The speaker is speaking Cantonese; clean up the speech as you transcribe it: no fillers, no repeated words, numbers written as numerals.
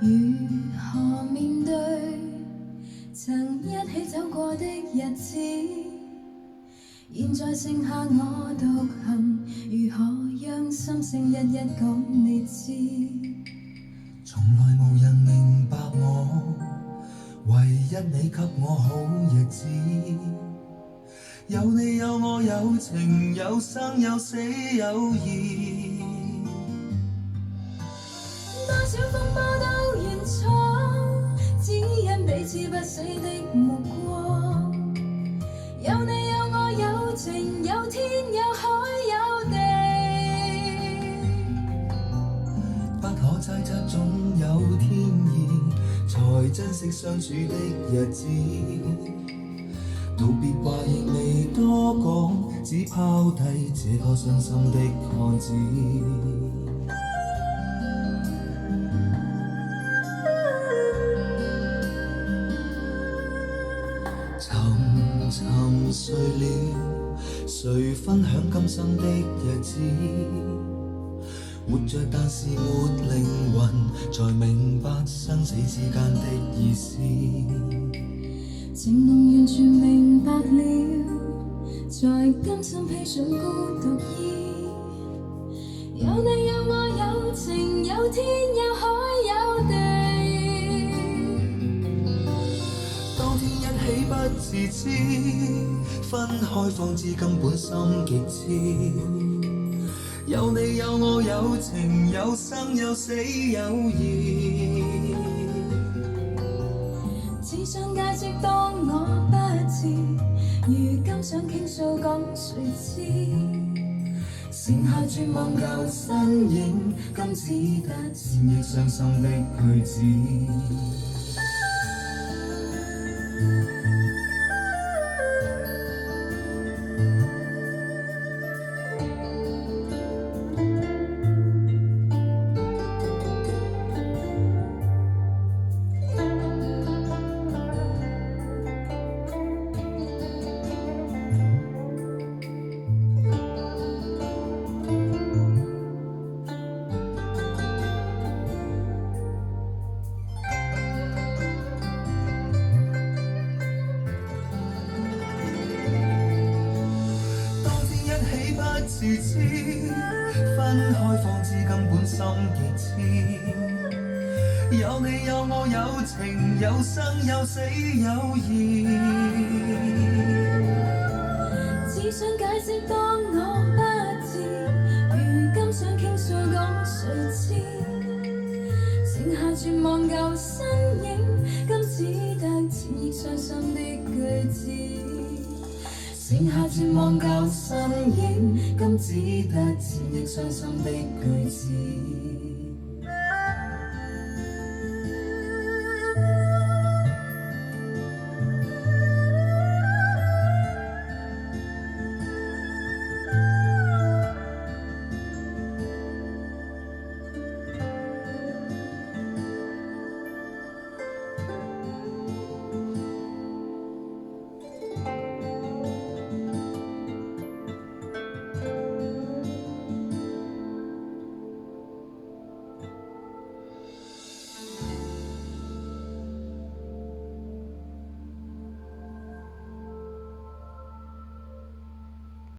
如何面對曾一起走過的日子？現在剩下我獨行，如何讓心聲一一講你知？從來無人明白我，唯一你給我好日子。有你有我有情有生有死有義。多少風波都願闖，只因彼此不死的目光。有你有我有情有天有海有地，不可猜測總有天意，才珍惜相處的日子。道別話亦未多講，只拋低這個傷心的漢子。沉睡了，誰分享今生的日子？活着但是沒靈魂，才明白生死之間的意思。情濃完全明白了，在今生披上孤獨衣。有你有我有情有天有海有地，當天一起不自知，分開方知根本心極痴。有你有我有情有生有死有義。只想解釋當我不知，如今想傾訴講誰知？剩下絕望舊身影，今只得千億傷心的句子。自知分開方知根本心極痴。有你有我有情有生有死有義。只想解釋當我不知，如今想傾訴講誰知？剩下絕望舊身影，今只得千億傷心的句子。剩下絕望舊身影，今只得千億傷心的句子。